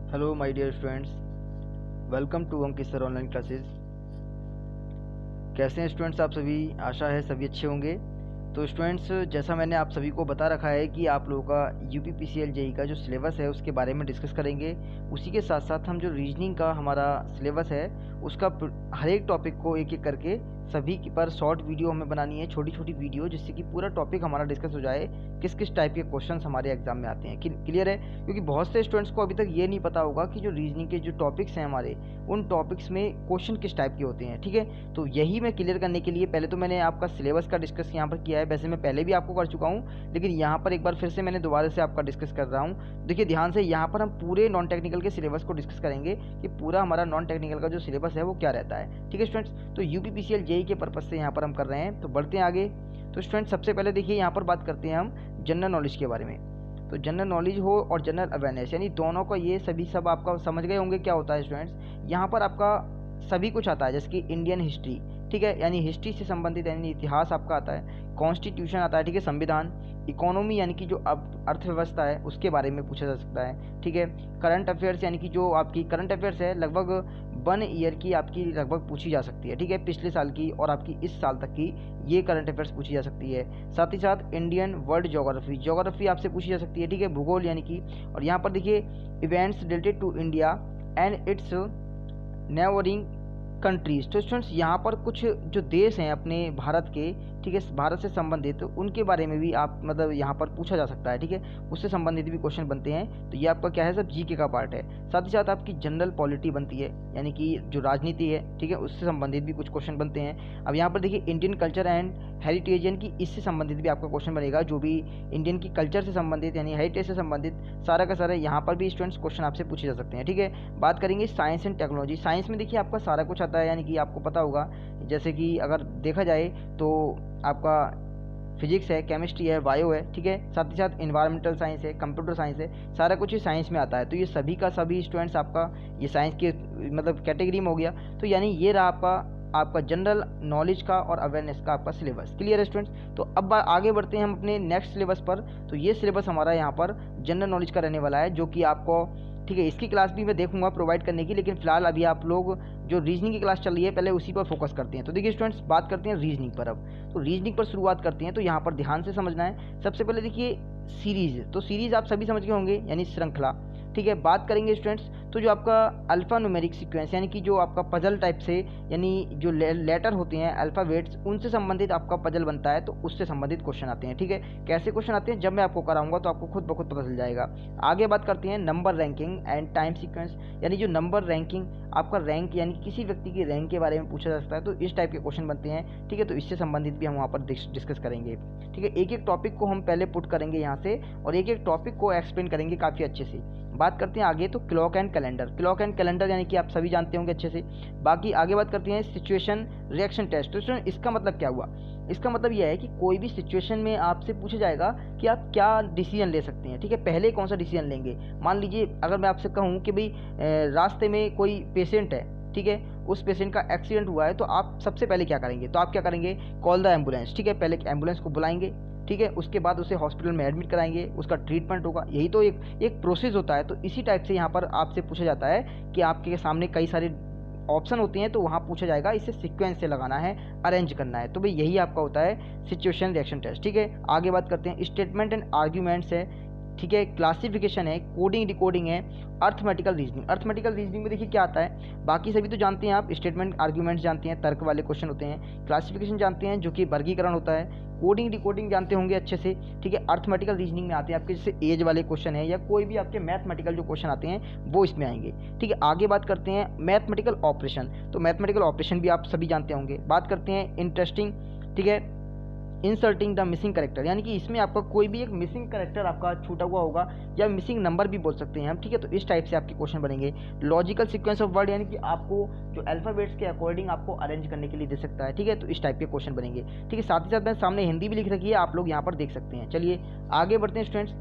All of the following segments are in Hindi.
Hello my dear students, welcome to Ankit sir online classes. कैसे हैं स्टूडेंट्स आप सभी? आशा है सभी अच्छे होंगे। तो स्टूडेंट्स, जैसा मैंने आप सभी को बता रखा है कि आप लोगों का यूपीपीसीएल जेई का जो सिलेबस है उसके बारे में डिस्कस करेंगे। उसी के साथ साथ हम जो रीजनिंग का हमारा सिलेबस है उसका हर एक टॉपिक को एक एक करके सभी पर शॉर्ट वीडियो हमें बनानी है, छोटी छोटी वीडियो, जिससे कि पूरा टॉपिक हमारा डिस्कस हो जाए, किस किस टाइप के क्वेश्चंस हमारे एग्जाम में आते हैं। क्लियर है? क्योंकि बहुत से स्टूडेंट्स को अभी तक ये नहीं पता होगा कि जो रीजनिंग के जो टॉपिक्स हैं हमारे, उन टॉपिक्स में क्वेश्चन किस टाइप के होते हैं। ठीक है, तो यही मैं क्लियर करने के लिए पहले तो मैंने आपका सिलेबस का डिस्कस यहाँ पर किया है। वैसे मैं पहले भी आपको कर चुका हूँ, लेकिन यहाँ पर एक बार फिर से मैंने दोबारा से आपका डिस्कस कर रहा हूँ। देखिए ध्यान से, यहाँ पर हम पूरे नॉन टेक्निकल के सिलेबस को डिस्कस करेंगे कि पूरा हमारा नॉन टेक्निकल का जो सिलेबस है वो क्या रहता है। ठीक है स्टूडेंट्स, तो यूपीपीसीएल जेई के पर्पज से यहाँ पर हम कर रहे हैं। तो बढ़ते हैं आगे। तो स्टूडेंट्स, सबसे पहले देखिए यहाँ पर बात करते हैं हम जनरल नॉलेज के बारे में। तो जनरल नॉलेज हो और जनरल अवेयरनेस, यानी दोनों का ये सभी सब आपका समझ गए होंगे क्या होता है स्टूडेंट्स। यहाँ पर आपका सभी कुछ आता है, जैसे कि इंडियन हिस्ट्री, ठीक है, यानी हिस्ट्री से संबंधित यानी इतिहास आपका आता है। कॉन्स्टिट्यूशन आता है, ठीक है, संविधान। इकोनॉमी यानी कि जो अब अर्थव्यवस्था है उसके बारे में पूछा जा सकता है। ठीक है, करंट अफेयर्स यानी कि जो आपकी करंट अफेयर्स है लगभग 1 ईयर की आपकी लगभग पूछी जा सकती है। ठीक है, पिछले साल की और आपकी इस साल तक की ये करंट अफेयर्स पूछी जा सकती है। साथ ही साथ इंडियन वर्ल्ड ज्योग्राफी आपसे पूछी जा सकती है। ठीक है, भूगोल यानी कि, और यहाँ पर देखिए events related to India and its neighbouring countries. तो स्टूडेंट्स, यहाँ पर कुछ जो देश हैं अपने भारत के, ठीक है, भारत से संबंधित, तो उनके बारे में भी आप मतलब यहाँ पर पूछा जा सकता है। ठीक है, उससे संबंधित भी क्वेश्चन बनते हैं। तो ये आपका क्या है, सब जीके का पार्ट है। साथ ही साथ आपकी जनरल पॉलिटी बनती है, यानी कि जो राजनीति है, ठीक है, उससे संबंधित भी कुछ क्वेश्चन बनते हैं। अब यहाँ पर देखिए इंडियन कल्चर एंड हेरिटेज, यानी कि इससे संबंधित भी आपका क्वेश्चन बनेगा। जो भी इंडियन की कल्चर से संबंधित यानी हेरिटेज से संबंधित सारा का सारा यहाँ पर भी स्टूडेंट्स क्वेश्चन आपसे पूछे जा सकते हैं। ठीक है, बात करेंगे साइंस एंड टेक्नोलॉजी। साइंस में देखिए आपका सारा कुछ आता है, यानी कि आपको पता होगा, जैसे कि अगर देखा जाए तो आपका फिजिक्स है, केमिस्ट्री है, बायो है। ठीक है, साथ ही साथ इन्वायरमेंटल साइंस है, कंप्यूटर साइंस है, सारा कुछ ही साइंस में आता है। तो ये सभी का सभी स्टूडेंट्स आपका ये साइंस के मतलब कैटेगरी में हो गया। तो यानी ये रहा आपका जनरल नॉलेज का और अवेयरनेस का आपका सिलेबस। क्लियर है स्टूडेंट्स? तो अब आगे बढ़ते हैं हम अपने नेक्स्ट सिलेबस पर। तो ये सिलेबस हमारा यहाँ पर जनरल नॉलेज का रहने वाला है, जो कि आपको, ठीक है, इसकी क्लास भी मैं देखूंगा प्रोवाइड करने की, लेकिन फिलहाल अभी आप लोग जो रीजनिंग की क्लास चल रही है पहले उसी पर फोकस करते हैं। तो देखिए स्टूडेंट्स, बात करते हैं रीजनिंग पर। अब तो रीजनिंग पर शुरुआत करते हैं। तो यहाँ पर ध्यान से समझना है। सबसे पहले देखिए सीरीज। तो सीरीज आप सभी समझ गए होंगे, यानी श्रृंखला। ठीक है, बात करेंगे स्टूडेंट्स, तो जो आपका अल्फा न्यूमेरिक सीक्वेंस, यानी कि जो आपका पजल टाइप से, यानी जो लेटर होते हैं अल्फ़ाबेट्स, उनसे संबंधित आपका पजल बनता है, तो उससे संबंधित क्वेश्चन आते हैं। ठीक है, कैसे क्वेश्चन आते हैं जब मैं आपको कराऊंगा तो आपको खुद ब खुद पता चल जाएगा। आगे बात करते हैं number ranking and time sequence, यानी जो नंबर रैंकिंग, आपका रैंक यानी किसी व्यक्ति की रैंक के बारे में पूछा जा सकता है, तो इस टाइप के क्वेश्चन बनते हैं। ठीक है, तो इससे संबंधित भी हम वहाँ पर डिस्कस करेंगे। ठीक है, एक एक टॉपिक को हम पहले पुट करेंगे यहाँ से, और एक एक टॉपिक को एक्सप्लेन करेंगे काफ़ी अच्छे से। बात करते हैं आगे, तो clock and calendar. Clock and calendar यानी कि आप सभी जानते होंगे अच्छे से। बाकी आगे बात करते हैं सिचुएशन रिएक्शन टेस्ट। तो इसका मतलब क्या हुआ? इसका मतलब यह है कि कोई भी सिचुएशन में आपसे पूछा जाएगा कि आप क्या डिसीजन ले सकते हैं। ठीक है, पहले कौन सा डिसीजन लेंगे। मान लीजिए अगर मैं आपसे कहूँ कि भाई रास्ते में कोई पेशेंट है, ठीक है, उस पेशेंट का एक्सीडेंट हुआ है, तो आप सबसे पहले क्या करेंगे? तो आप क्या करेंगे? Call the ambulance. ठीक है, पहले एम्बुलेंस को बुलाएंगे, ठीक है, उसके बाद उसे हॉस्पिटल में एडमिट कराएंगे, उसका ट्रीटमेंट होगा। यही तो एक प्रोसेस होता है। तो इसी टाइप से यहाँ पर आपसे पूछा जाता है कि आपके सामने कई सारे ऑप्शन होते हैं, तो वहाँ पूछा जाएगा इसे सीक्वेंस से लगाना है, अरेंज करना है। तो भाई यही आपका होता है सिचुएशन रिएक्शन टेस्ट। ठीक है, आगे बात करते हैं स्टेटमेंट एंड आर्ग्यूमेंट्स है, ठीक है, क्लासिफिकेशन है, कोडिंग डिकोडिंग है, अर्थमेटिकल रीजनिंग। अर्थमेटिकल रीजनिंग में देखिए क्या आता है, बाकी सभी तो जानते हैं आप, स्टेटमेंट आर्ग्यूमेंट्स जानते हैं, तर्क वाले क्वेश्चन होते हैं, क्लासिफिकेशन जानते हैं जो कि वर्गीकरण होता है, कोडिंग डिकोडिंग जानते होंगे अच्छे से। ठीक है, अर्थमेटिकल रीजनिंग में आते हैं आपके जैसे एज वाले क्वेश्चन है, या कोई भी आपके मैथमेटिकल जो क्वेश्चन आते हैं वो इसमें आएंगे। ठीक है, आगे बात करते हैं मैथमेटिकल ऑपरेशन। तो मैथमेटिकल ऑपरेशन भी आप सभी जानते होंगे। बात करते हैं इंटरेस्टिंग, ठीक है, इंसर्टिंग द मिसिंग करेक्टर, यानी कि इसमें आपका कोई भी एक मिसिंग करेक्टर आपका छूटा हुआ होगा, या मिसिंग नंबर भी बोल सकते हैं हम। ठीक है, तो इस टाइप से आपके क्वेश्चन बनेंगे। लॉजिकल सीक्वेंस ऑफ वर्ड, यानी कि आपको जो अल्फाबेट्स के अकॉर्डिंग आपको अरेंज करने के लिए दे सकता है। ठीक है, तो इस टाइप के क्वेश्चन बनेंगे। ठीक है, साथ ही साथ मैंने सामने हिंदी भी लिख रखी है, आप लोग यहाँ पर देख सकते हैं। चलिए आगे बढ़ते हैं स्टूडेंट्स।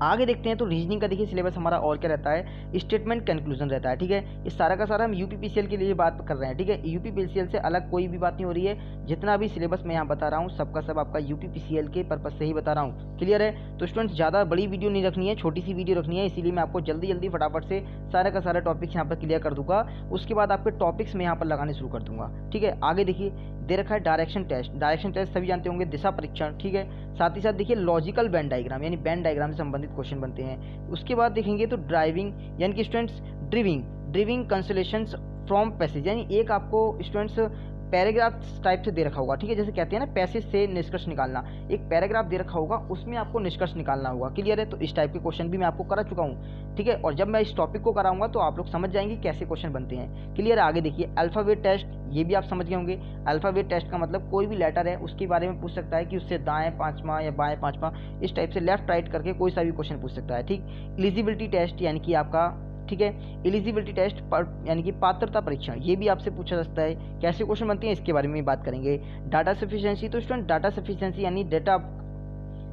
आगे देखते हैं तो रीजनिंग का देखिए सिलेबस हमारा और क्या रहता है, स्टेटमेंट कंक्लूजन रहता है। ठीक है, इस सारा का सारा हम यूपीपीसीएल के लिए बात कर रहे हैं। ठीक है, यूपीपीसीएल से अलग कोई भी बात नहीं हो रही है। जितना भी सिलेबस मैं यहाँ बता रहा हूँ सबका सब आपका यूपीपीसीएल के पर्पज से ही बता रहा हूँ। क्लियर है? तो स्टूडेंट्स ज़्यादा बड़ी वीडियो नहीं रखनी है, छोटी सी वीडियो रखनी है, इसीलिए मैं आपको जल्दी जल्दी फटाफट से सारा का सारा टॉपिक्स यहाँ पर क्लियर कर दूंगा। उसके बाद आपके टॉपिक्स में यहाँ पर लगाने शुरू कर दूंगा। ठीक है, आगे देखिए दे रखा है डायरेक्शन टेस्ट। डायरेक्शन टेस्ट सभी जानते होंगे, दिशा परीक्षण। ठीक है, साथ ही साथ देखिए लॉजिकल बैंड डायग्राम, यानी बैंड डायग्राम से संबंधित क्वेश्चन बनते हैं। उसके बाद देखेंगे तो ड्राइविंग यानी कि स्टूडेंट्स ड्रिविंग कंसोलेशंस फ्रॉम पैसेज, यानी एक आपको स्टूडेंट्स पैराग्राफ टाइप से दे रखा होगा। ठीक है, जैसे कहते हैं ना पैसेज से निष्कर्ष निकालना, एक पैराग्राफ दे रखा होगा उसमें आपको निष्कर्ष निकालना होगा। क्लियर है? तो इस टाइप के क्वेश्चन भी मैं आपको करा चुका हूँ। ठीक है, और जब मैं इस टॉपिक को कराऊंगा तो आप लोग समझ जाएंगे कैसे क्वेश्चन बनते हैं। क्लियर है? आगे देखिए अल्फाबेट टेस्ट, ये भी आप समझ गए होंगे। अल्फाबेट टेस्ट का मतलब कोई भी लेटर है उसके बारे में पूछ सकता है कि उससे दाएं पांचवा या बाएं पांचवा, इस टाइप से लेफ्ट राइट करके कोई सा भी क्वेश्चन पूछ सकता है। ठीक, एलिजिबिलिटी टेस्ट यानी कि आपका, ठीक है, एलिजिबिलिटी टेस्ट पर यानी कि पात्रता परीक्षण, ये भी आपसे पूछा जा सकता है। कैसे क्वेश्चन बनते हैं इसके बारे में बात करेंगे। डाटा सफिशिएंसी, तो स्टूडेंट डाटा सफिशिएंसी यानी डेटा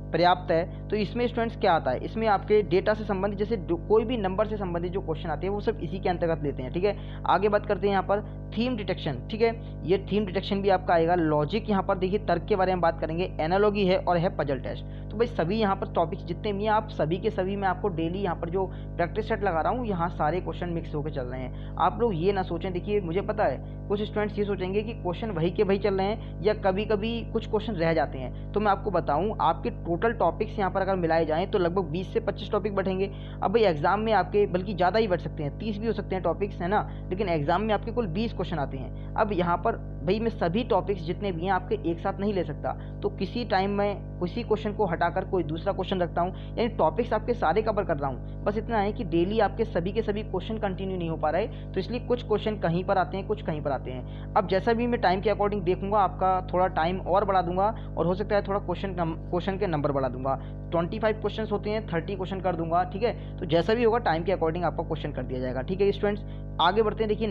पर्याप्त है, तो इसमें स्टूडेंट्स क्या आता है, इसमें आपके डेटा से संबंधित जैसे कोई भी नंबर से संबंधित जो क्वेश्चन आते हैं वो सब इसी के अंतर्गत लेते हैं। ठीक है, आगे बात करते हैं यहाँ पर थीम डिटेक्शन। ठीक है, ये थीम डिटेक्शन भी आपका आएगा। लॉजिक, यहाँ पर देखिए तर्क के बारे में बात करेंगे। एनालॉजी है और है पजल टेस्ट। तो भाई सभी यहाँ पर टॉपिक्स जितने भी हैं आप सभी के सभी मैं आपको डेली यहाँ पर जो प्रैक्टिस सेट लगा रहा हूँ यहाँ सारे क्वेश्चन मिक्स होकर चल रहे हैं। आप लोग ये ना सोचें, देखिए मुझे पता है कुछ स्टूडेंट्स ये सोचेंगे कि क्वेश्चन वही के वही चल रहे हैं या कभी कभी कुछ क्वेश्चन रह जाते हैं। तो मैं आपको बताऊं आपके टोटल टॉपिक्स यहाँ पर अगर मिलाए जाएं तो लगभग 20 से 25 टॉपिक बैठेंगे। अब भाई एग्जाम में आपके बल्कि ज़्यादा ही बैठ सकते हैं, 30 भी हो सकते हैं टॉपिक्स, है ना, लेकिन एग्जाम में आपके कुल 20 क्वेश्चन आते हैं। अब यहाँ पर भाई मैं सभी टॉपिक्स जितने भी हैं आपके एक साथ नहीं ले सकता, तो किसी टाइम में किसी क्वेश्चन को हटाकर कोई दूसरा क्वेश्चन रखता हूँ, यानी टॉपिक्स आपके सारे कवर कर रहा हूँ। बस इतना है कि डेली आपके सभी के सभी क्वेश्चन कंटिन्यू नहीं हो पा रहे, तो इसलिए कुछ क्वेश्चन कहीं पर आते हैं, कुछ कहीं पर आते हैं। अब जैसा भी मैं टाइम के अकॉर्डिंग देखूंगा आपका थोड़ा टाइम और बढ़ा दूंगा और हो सकता है थोड़ा क्वेश्चन के नंबर बढ़ा दूंगा। 25 क्वेश्चन होते हैं, 30 क्वेश्चन कर दूंगा। ठीक है, तो जैसा भी होगा टाइम के अकॉर्डिंग आपका क्वेश्चन कर दिया जाएगा। ठीक है स्टूडेंट्स, आगे बढ़ते हैं। देखिए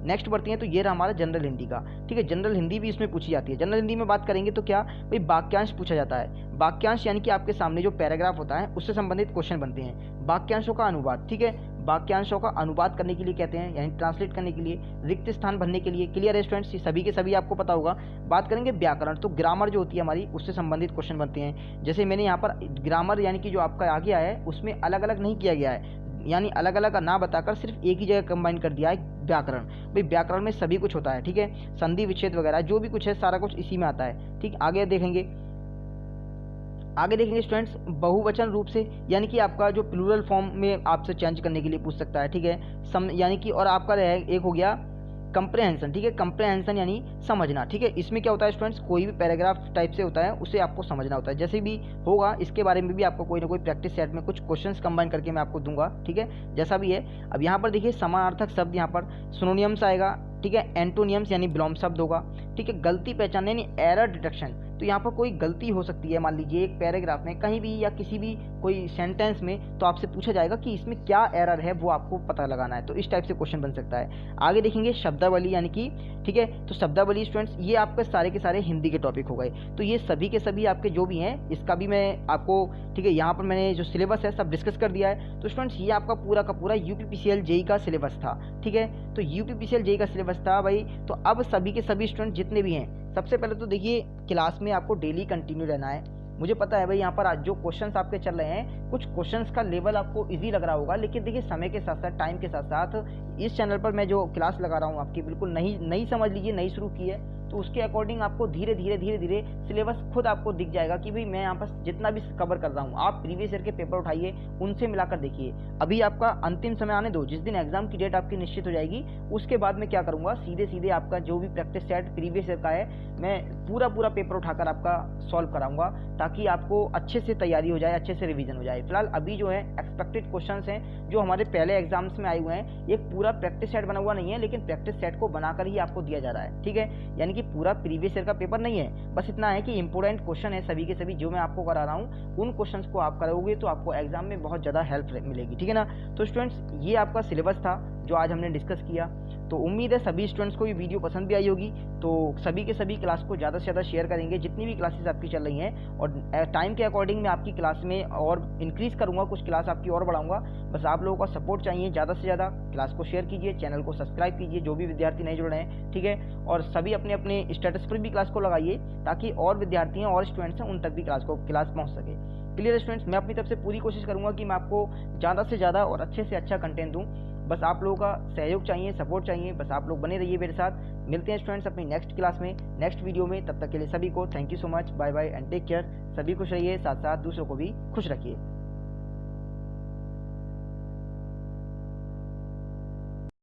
नेक्स्ट बढ़ती हैं तो ये रहा हमारा जनरल हिंदी का। ठीक है, जनरल हिंदी भी इसमें पूछी जाती है। जनरल हिंदी में बात करेंगे तो क्या भाई वाक्यांश पूछा जाता है। वाक्यांश यानी कि आपके सामने जो पैराग्राफ होता है उससे संबंधित क्वेश्चन बनते हैं। वाक्यांशों का अनुवाद, ठीक है, वाक्यांशों का अनुवाद करने के लिए कहते हैं, यानी ट्रांसलेट करने के लिए, रिक्त स्थान भरने के लिए। क्लियर है स्टूडेंट्स, सभी के सभी आपको पता होगा। बात करेंगे व्याकरण, तो ग्रामर जो होती है हमारी उससे संबंधित क्वेश्चन बनते हैं। जैसे मैंने यहाँ पर ग्रामर यानी कि जो आपका आ गया है उसमें अलग अलग नहीं किया गया है, यानी अलग अलग ना बताकर सिर्फ एक ही जगह कंबाइन कर दिया है व्याकरण। भाई व्याकरण में सभी कुछ होता है। ठीक है, संधि विच्छेद वगैरह जो भी कुछ है सारा कुछ इसी में आता है। ठीक, आगे देखेंगे स्टूडेंट्स बहुवचन रूप से, यानी कि आपका जो प्लूरल फॉर्म में आपसे चेंज करने के लिए पूछ सकता है। ठीक है, यानी कि और आपका एक हो गया कंप्रेहेंशन। ठीक है, कंप्रेहेंशन यानी समझना। ठीक है, इसमें क्या होता है स्टूडेंट्स, कोई भी पैराग्राफ टाइप से होता है उसे आपको समझना होता है। जैसे भी होगा इसके बारे में भी आपको कोई ना कोई प्रैक्टिस सेट में कुछ क्वेश्चंस कंबाइन करके मैं आपको दूंगा। ठीक है, जैसा भी है। अब यहाँ पर देखिए समानार्थक शब्द, यहाँ पर सिनोनियम्स आएगा। ठीक है, एंटोनियम्स यानी विलोम शब्द होगा। ठीक है, गलती पहचान यानी एरर डिटेक्शन, तो यहाँ पर कोई गलती हो सकती है, मान लीजिए एक पैराग्राफ में कहीं भी या किसी भी कोई सेंटेंस में, तो आपसे पूछा जाएगा कि इसमें क्या एरर है वो आपको पता लगाना है। तो इस टाइप से क्वेश्चन बन सकता है। आगे देखेंगे शब्दावली, यानी कि ठीक है, तो शब्दावली स्टूडेंट्स ये आपके सारे के सारे हिंदी के टॉपिक हो गए। तो ये सभी के सभी आपके जो भी हैं इसका भी मैं आपको, ठीक है, यहाँ पर मैंने जो सिलेबस है सब डिस्कस कर दिया है। तो स्टूडेंट्स ये आपका पूरा का पूरा यूपीपीसीएल जेई का सिलेबस था। ठीक है, तो यूपीपीसीएल जेई का सिलेबस था भाई। तो अब सभी के सभी स्टूडेंट जितने भी हैं, सबसे पहले तो देखिए क्लास में आपको डेली कंटिन्यू रहना है। मुझे पता है भाई यहाँ पर जो क्वेश्चंस आपके चल रहे हैं, कुछ क्वेश्चंस का लेवल आपको इजी लग रहा होगा, लेकिन देखिए समय के साथ साथ, टाइम के साथ साथ इस चैनल पर मैं जो क्लास लगा रहा हूँ आपकी बिल्कुल नई समझ लीजिए, नई शुरू की है। तो उसके अकॉर्डिंग आपको धीरे धीरे सिलेबस खुद आपको दिख जाएगा कि भाई मैं यहाँ पर जितना भी कवर कर रहा हूँ, आप प्रीवियस ईयर के पेपर उठाइए, उनसे मिलाकर देखिए। अभी आपका अंतिम समय आने दो, जिस दिन एग्जाम की डेट आपकी निश्चित हो जाएगी उसके बाद मैं क्या करूँगा, सीधे आपका जो भी प्रैक्टिस सेट प्रीवियस ईयर का है मैं पूरा पेपर उठाकर आपका सॉल्व कराऊंगा, ताकि आपको अच्छे से तैयारी हो जाए, अच्छे से रिवीजन हो जाए। फिलहाल अभी जो है एक्सपेक्टेड क्वेश्चंस हैं जो हमारे पहले एग्जाम्स में आए हुए हैं, एक पूरा प्रैक्टिस सेट बना हुआ नहीं है, लेकिन प्रैक्टिस सेट को बनाकर ही आपको दिया जा रहा है। ठीक है, यानी कि पूरा प्रीवियस ईयर का पेपर नहीं है, बस इतना है कि इंपॉर्टेंट क्वेश्चन है सभी के सभी जो मैं आपको करा रहा हूँ, उन क्वेश्चंस को आप कराओगे तो आपको एग्जाम में बहुत ज़्यादा हेल्प मिलेगी। ठीक है ना। तो स्टूडेंट्स ये आपका सिलेबस था जो आज हमने डिस्कस किया। तो उम्मीद है सभी स्टूडेंट्स को ये वीडियो पसंद भी आई होगी। तो सभी के सभी क्लास को ज़्यादा से ज़्यादा शेयर करेंगे, जितनी भी क्लासेस आपकी चल रही हैं, और टाइम के अकॉर्डिंग मैं आपकी क्लास में और इंक्रीज़ करूँगा, कुछ क्लास आपकी और बढ़ाऊँगा। बस आप लोगों का सपोर्ट चाहिए, ज़्यादा से ज़्यादा क्लास को शेयर कीजिए, चैनल को सब्सक्राइब कीजिए जो भी विद्यार्थी नहीं जुड़ रहे हैं, ठीक है। और सभी अपने अपने स्टेटस पर भी क्लास को लगाइए, ताकि और विद्यार्थी हैं और स्टूडेंट्स हैं उन तक भी क्लास पहुँच सके। क्लियर स्टूडेंट्स, मैं अपनी तरफ से पूरी कोशिश करूँगा कि मैं आपको ज़्यादा से ज़्यादा और अच्छे से अच्छा कंटेंट दूँ। बस आप लोगों का सहयोग चाहिए, सपोर्ट चाहिए, बस आप लोग बने रहिए मेरे साथ। मिलते हैं स्टूडेंट्स अपनी नेक्स्ट क्लास में, नेक्स्ट वीडियो में। तब तक के लिए सभी को thank you so much, bye bye and take care. सभी खुश रहिए, साथ साथ दूसरों को भी खुश रखिए।